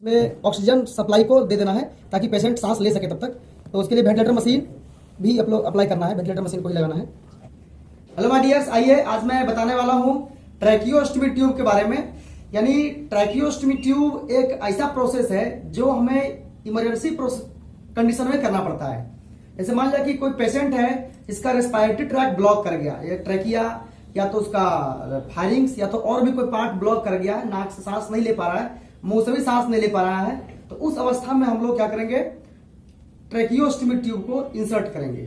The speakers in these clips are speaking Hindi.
में ऑक्सीजन सप्लाई को दे देना है ताकि पेशेंट सांस ले सके तब तक। तो उसके लिए वेंटिलेटर मशीन भी अप्लाई करना है, वेंटिलेटर मशीन को ही लगाना है। हेलो माय डियर्स, आइए आज मैं बताने वाला हूँ ट्रैकियोस्टमी ट्यूब के बारे में। यानी ट्रैकियोस्टमी ट्यूब एक ऐसा प्रोसेस है जो हमें इमरजेंसी कंडीशन में करना पड़ता है। जैसे मान लिया कि कोई पेशेंट है जिसका रेस्पिरेटरी ट्रैक ब्लॉक कर गया, ये ट्रैकिया या तो उसका फायरिंग्स या तो और भी कोई पार्ट ब्लॉक कर गया है, नाक से सांस नहीं ले पा रहा है, मुंह से भी सांस नहीं ले पा रहा है, तो उस अवस्था में हम लोग क्या करेंगे, ट्रैकियोस्टमी ट्यूब को इंसर्ट करेंगे।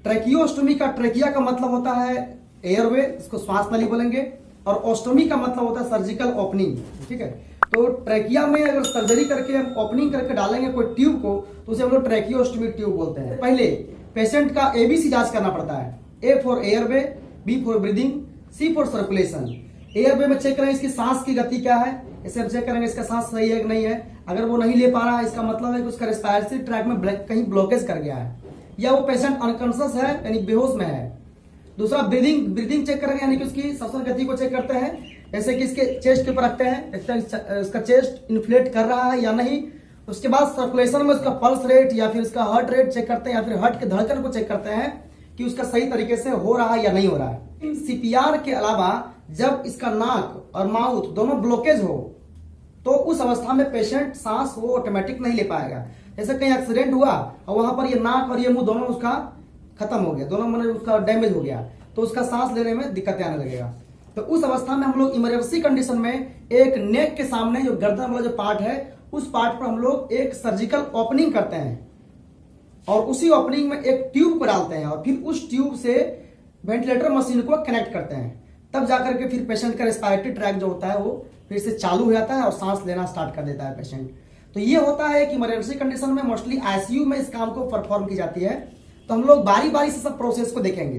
ट्रैकियोस्टमी का ट्रैकिया का मतलब होता है एयरवे, इसको श्वास नली बोलेंगे, और ओस्टोमी का मतलब होता है सर्जिकल ओपनिंग। ठीक है, तो ट्रैकिया में अगर सर्जरी करके हम ओपनिंग करके डालेंगे कोई ट्यूब को तो उसे हम लोग ट्रैकियोस्टमी ट्यूब बोलते हैं। पहले पेशेंट का एबीसी जांच करना पड़ता है। A for airway, B for breathing, C for circulation. Airway में चेक करेंगे इसकी सांस की गति क्या है, इसे हम चेक करेंगे इसका सांस सही है कि नहीं है। अगर वो नहीं ले पा रहा है इसका मतलब है कि उसका रेस्पिरेटरी ट्रैक में कहीं ब्लॉकेज कर गया है या वो पेशेंट अनकॉन्शियस है यानी बेहोश में है। दूसरा ब्रीदिंग चेक करेंगे, यानी कि उसकी श्वसन गति को चेक करते हैं, जैसे कि इसके चेस्ट के ऊपर रखते हैं, इसका चेस्ट इन्फ्लेट कर रहा है या नहीं। उसके बाद सर्कुलेशन में उसका पल्स रेट या फिर उसका हार्ट रेट चेक करते हैं या फिर हार्ट के धड़कन को चेक करते हैं कि उसका सही तरीके से हो रहा है या नहीं हो रहा है। सीपीआर के अलावा जब इसका नाक और माउथ दोनों ब्लॉकेज हो तो उस अवस्था में पेशेंट सांस वो ऑटोमेटिक नहीं ले पाएगा। जैसे कहीं एक्सीडेंट हुआ और वहां पर ये नाक और ये मुंह दोनों उसका खत्म हो गया, दोनों मतलब उसका डैमेज हो गया, तो उसका सांस लेने में दिक्कत आने लगेगा। तो उस अवस्था में हम लोग इमरजेंसी कंडीशन में एक नेक के सामने जो गर्दन वाला जो पार्ट है उस पार्ट पर हम लोग एक सर्जिकल ओपनिंग करते हैं और उसी ओपनिंग में एक ट्यूब को डालते हैं और फिर उस ट्यूब से वेंटिलेटर मशीन को कनेक्ट करते हैं। तब जाकर के फिर पेशेंट का रेस्पिरेटरी ट्रैक जो होता है वो फिर से चालू हो जाता है और सांस लेना स्टार्ट कर देता है पेशेंट। तो ये होता है कि इमरजेंसी कंडीशन में मोस्टली आईसीयू में इस काम को परफॉर्म की जाती है। तो हम लोग बारी बारी से सब प्रोसेस को देखेंगे।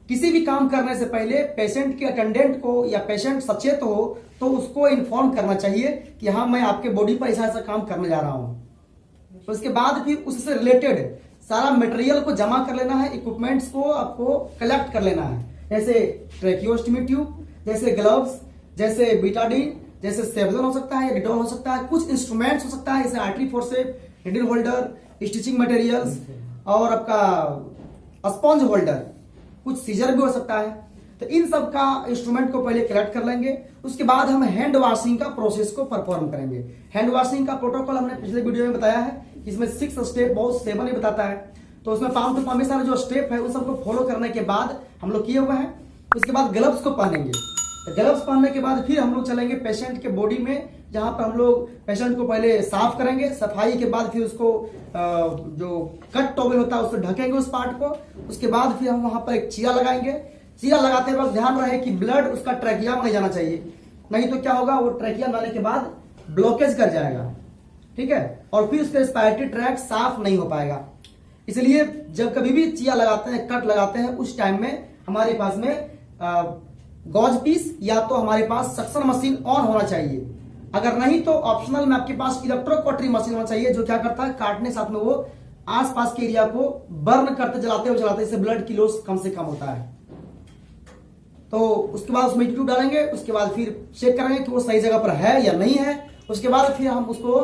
किसी भी काम करने से पहले पेशेंट के अटेंडेंट को या पेशेंट सचेत हो तो उसको इन्फॉर्म करना चाहिए कि हाँ मैं आपके बॉडी पर ऐसा ऐसा काम करने जा रहा हूं। तो उसके बाद फिर उससे रिलेटेड सारा मटेरियल को जमा कर लेना है, इक्विपमेंट्स को आपको कलेक्ट कर लेना है, जैसे ट्रैकियोस्टमी ट्यूब, जैसे ग्लव्स, जैसे बीटाडीन, जैसे सेवजन हो सकता है या डिटॉल हो सकता है, कुछ इंस्ट्रूमेंट्स हो सकता है जैसे artery forcep, needle holder, stitching materials और आपका स्पॉन्ज होल्डर, कुछ सीजर भी हो सकता है। तो इन सब का इंस्ट्रूमेंट को पहले कलेक्ट कर लेंगे। उसके बाद हम हैंड वॉशिंग का प्रोसेस को परफॉर्म करेंगे। हैंड वॉशिंग का प्रोटोकॉल हमने पिछले वीडियो में बताया है, इसमें 6 स्टेप बहुत 7 ही बताता है। तो उसमें 5 से 5 सारे जो स्टेप है उन सबको फॉलो करने के बाद हम लोग किए हुए हैं। उसके बाद ग्लव्स को पहनेंगे। तो ग्लव्स पहनने के बाद फिर हम लोग चलेंगे पेशेंट के बॉडी में, जहां पर हम लोग पेशेंट को पहले साफ करेंगे। सफाई के बाद फिर उसको जो कट टॉवल होता है उससे ढकेंगे उस पार्ट को। उसके बाद फिर हम वहां पर एक चीरा लगाएंगे। चीरा लगाते वक्त ध्यान रहे कि ब्लड उसका ट्रैकिया में नहीं जाना चाहिए, नहीं तो क्या होगा, वो ट्रैकिया में आने के बाद ब्लॉकेज कर जाएगा। ठीक है, और फिर उसका रेस्पिरेटरी ट्रैक साफ नहीं हो पाएगा। इसलिए जब कभी भी चिया लगाते हैं, कट लगाते हैं, उस टाइम में हमारे पास में गॉज पीस या तो हमारे पास सक्शन मशीन ऑन होना चाहिए। अगर नहीं तो ऑप्शनल में आपके पास इलेक्ट्रोकॉटरी मशीन होना चाहिए, जो क्या करता है, काटने साथ में वो आसपास के एरिया को बर्न करते जलाते इससे ब्लड की लॉस कम से कम होता है। तो उसके बाद उसमें ट्यूब डालेंगे। उसके बाद फिर चेक करेंगे कि वो सही जगह पर है या नहीं है। उसके बाद फिर हम उसको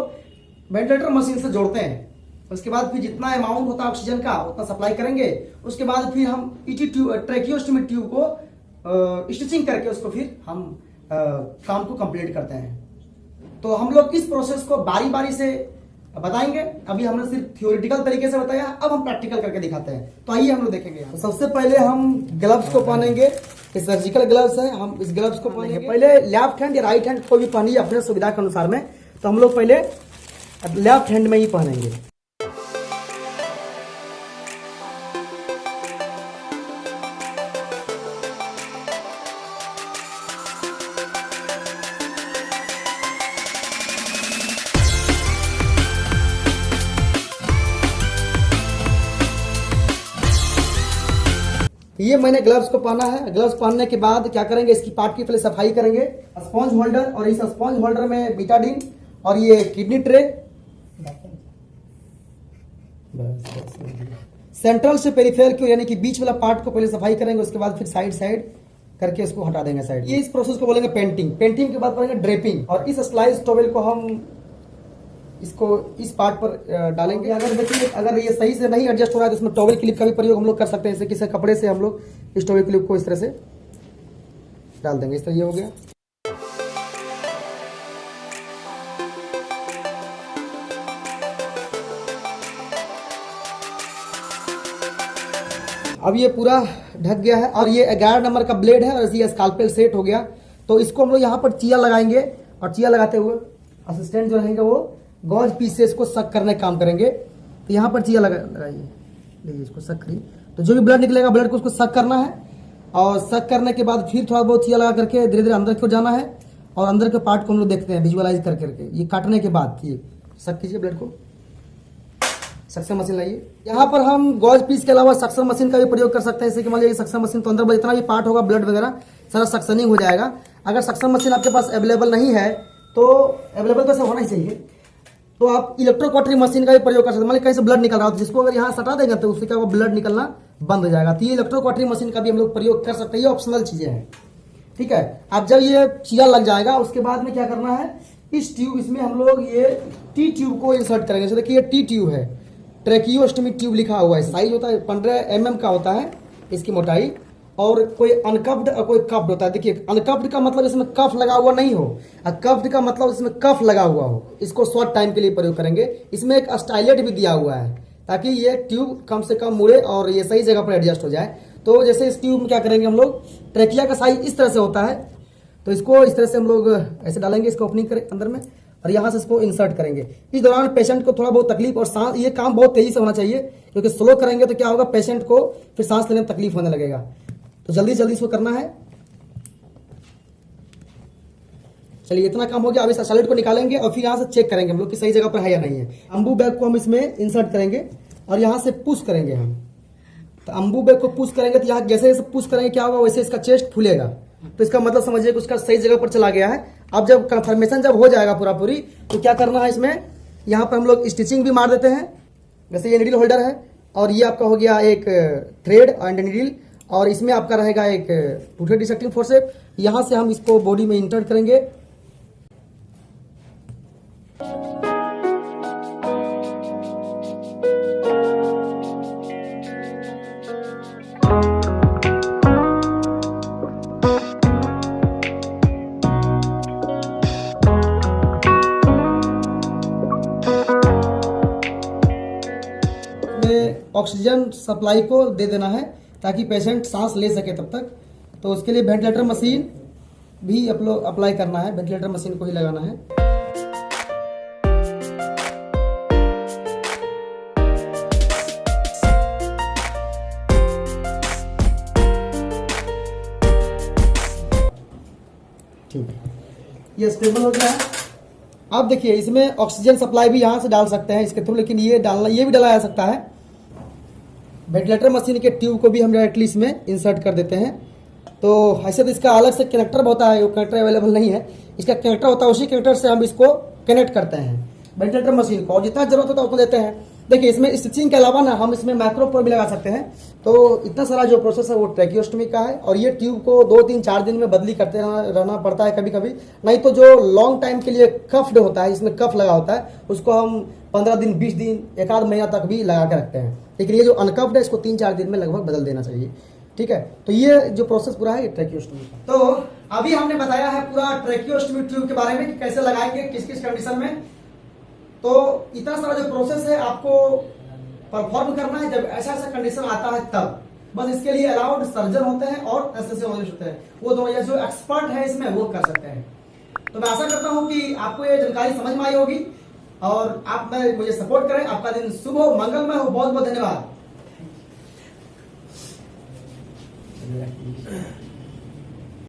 वेंटिलेटर मशीन से जोड़ते हैं। उसके बाद फिर जितना अमाउंट होता है ऑक्सीजन का उतना सप्लाई करेंगे। उसके बाद फिर हम ट्रैकियोस्टमी ट्यूब को स्टिचिंग करके उसको फिर हम काम को कंप्लीट करते हैं। तो हम लोग इस प्रोसेस को बारी बारी से बताएंगे। अभी हमने सिर्फ थ्योरेटिकल तरीके से बताया, अब हम प्रैक्टिकल करके दिखाते हैं। तो आइए हम लोग देखेंगे। तो सबसे पहले हम ग्लव्स को पहनेंगे। ये सर्जिकल ग्लव्स है, हम इस ग्लव्स को पहनेंगे। पहले लेफ्ट हैंड या राइट हैंड कोई भी पहनिए अपने सुविधा के अनुसार में। तो हम लोग पहले लेफ्ट हैंड में ही पहनेंगे। ये मैंने ग्लव्स को पहना है। ग्लव्स पहनने के बाद क्या करेंगे, इसकी पार्ट की पहले सफाई करेंगे। स्पॉन्ज होल्डर, और इस स्पॉन्ज होल्डर में बीटाडीन और ये किडनी ट्रे, सेंट्रल से पेरिफेरल की यानी कि बीच वाला पार्ट को पहले सफाई करेंगे। उसके बाद फिर साइड करके इसको हटा देंगे साइड। ये इस प्रोसेस को बोलेंगे पेंटिंग। पेंटिंग के बाद बोलेंगे ड्रेपिंग। और इस स्लाइस टॉवेल को हम इसको इस पार्ट पर डालेंगे। अगर देखिए अगर ये सही से नहीं एडजस्ट हो रहा है तो इसमें टॉवेल क्लिप का भी प्रयोग हम लोग कर सकते हैं। जैसे किसी कपड़े से हम लोग इस टॉवेल क्लिप को इस तरह से डाल देंगे। इस तरह ये हो गया। अब ये पूरा ढक गया है और ये 11 नंबर का ब्लेड है और ये स्काल्पेल सेट हो गया। तो इसको हम लोग यहाँ पर चिया लगाएंगे और चिया लगाते हुए असिस्टेंट जो रहेंगे वो गॉज पीसेस को सक करने का काम करेंगे। तो यहाँ पर चिया लगाइए, देखिए इसको सक करिए। तो जो भी ब्लड निकलेगा ब्लड को उसको सक करना है और सक करने के बाद फिर थोड़ा बहुत चिया लगा करके धीरे धीरे अंदर को जाना है और अंदर के पार्ट को हम लोग देखते हैं विजुअलाइज कर करके। ये काटने के बाद ये सक कीजिए ब्लड को। सक्शन मशीन लाइए। यहाँ पर हम गॉज पीस के अलावा सक्शन मशीन का भी प्रयोग कर सकते हैं। जैसे कि मान लीजिए सक्शन मशीन तो अंदर जितना भी पार्ट होगा ब्लड वगैरह सारा सक्शनिंग हो जाएगा। अगर सक्शन मशीन आपके पास अवेलेबल नहीं है तो अवेलेबल तो ऐसा होना ही चाहिए, तो आप इलेक्ट्रोकॉटरी मशीन का भी प्रयोग कर सकते हैं। मान लीजिए कहीं से ब्लड निकल रहा हो जिसको अगर यहाँ सटा देंगे तो उससे क्या होगा ब्लड निकलना बंद हो जाएगा। तो ये इलेक्ट्रोकॉटरी मशीन का भी हम लोग प्रयोग कर सकते हैं। ये ऑप्शनल चीजें हैं, ठीक है। अब जब ये चिया लग जाएगा उसके बाद में क्या करना है, इस ट्यूब इसमें हम लोग ये टी ट्यूब को इंसर्ट करेंगे। जैसे देखिए ये टी ट्यूब है, ट्रेकियोस्टमी ट्यूब लिखा हुआ है। साइज होता है 15 mm का होता है इसकी मोटाई, और कोई अनकफ्ड और कोई कफ्ड होता है। देखिए अनकफ्ड का मतलब इसमें कफ लगा हुआ नहीं हो और कफ्ड का मतलब इसमें कफ लगा हुआ हो। इसको शॉर्ट टाइम के लिए प्रयोग करेंगे। इसमें एक स्टाइलेट भी दिया हुआ है ताकि ये ट्यूब कम से कम मुड़े और ये सही जगह पर एडजस्ट हो जाए। तो जैसे इस ट्यूब में क्या करेंगे हम लोग, ट्रेकिया का साइज इस तरह से होता है तो इसको इस तरह से हम लोग ऐसे डालेंगे, इसको ओपनिंग करें अंदर में और यहाँ से इसको इंसर्ट करेंगे। इस दौरान पेशेंट को थोड़ा बहुत तकलीफ और सांस, ये काम बहुत तेजी से होना चाहिए क्योंकि स्लो करेंगे तो क्या होगा पेशेंट को फिर सांस लेने में तकलीफ होने लगेगा। तो जल्दी जल्दी इसको करना है। चलिए इतना काम हो गया। अब इस सॉलिड को निकालेंगे और फिर यहाँ से चेक करेंगे हम लोग कि सही जगह पर है या नहीं है। अम्बू बैग को हम इसमें इंसर्ट करेंगे और यहाँ से पुश करेंगे हम। तो अम्बू बैग को पुश करेंगे तो यहाँ जैसे जैसे पुश करेंगे क्या होगा वैसे इसका चेस्ट फूलेगा। तो इसका मतलब समझिए कि उसका सही जगह पर चला गया है। अब जब कंफर्मेशन जब हो जाएगा पूरा पूरी तो क्या करना है, इसमें यहाँ पर हम लोग स्टिचिंग भी मार देते हैं। जैसे ये नीडल होल्डर है और ये आपका हो गया एक थ्रेड एंड नीडल, और इसमें आपका रहेगा एक टूथे डिसेक्टिंग फोर्सेप। यहाँ से हम इसको बॉडी में इंसर्ट करेंगे। ऑक्सीजन सप्लाई को दे देना है ताकि पेशेंट सांस ले सके तब तक। तो उसके लिए वेंटिलेटर मशीन भी अप्लाई करना है, वेंटिलेटर मशीन को ही लगाना है। ठीक है, ये स्टेबल हो गया है। अब देखिए इसमें ऑक्सीजन सप्लाई भी यहाँ से डाल सकते हैं इसके थ्रू, लेकिन ये भी डाला जा सकता है। वेंटिलेटर मशीन के ट्यूब को भी हम डायरेक्टली इसमें इंसर्ट कर देते हैं। तो ऐसे तो इसका अलग से कनेक्टर होता है, वो कनेक्टर अवेलेबल नहीं है। इसका कनेक्टर होता है, उसी कनेक्टर से हम इसको कनेक्ट करते हैं वेंटिलेटर मशीन को, और जितना जरूरत होता है उतना देते हैं। देखिए इसमें स्टिचिंग के अलावा ना हम इसमें माइक्रो पोर भी लगा सकते हैं। तो इतना सारा जो प्रोसेस है वो ट्रेकियोस्टमी का है। और ये ट्यूब को 2-3-4 दिन में बदली करते रहना पड़ता है कभी कभी, नहीं तो जो लॉन्ग टाइम के लिए कफ्ड होता है, इसमें कफ लगा होता है, उसको हम 15 दिन 20 दिन 1 महीना तक भी लगा के रखते हैं। लेकिन ये जो अनकफ्ड है इसको 3-4 दिन में लगभग बदल देना चाहिए। ठीक है, तो ये जो प्रोसेस पूरा है ये ट्रेकियोस्टमी का। तो अभी हमने बताया है पूरा ट्रेकियोस्टमी ट्यूब के बारे में कि कैसे लगाएंगे, किस किस कंडीशन में। तो इतना सारा जो प्रोसेस है आपको परफॉर्म करना है जब ऐसा ऐसा कंडीशन आता है तब। बस इसके लिए अलाउड सर्जन होते हैं और एनेस्थेसियोलॉजिस्ट होते हैं, वो दोनों जो एक्सपर्ट है इसमें वो कर सकते हैं। तो मैं आशा करता हूं कि आपको ये जानकारी समझ में आई होगी और आप मुझे सपोर्ट करें। आपका दिन शुभ हो, मंगलमय हो। बहुत बहुत धन्यवाद।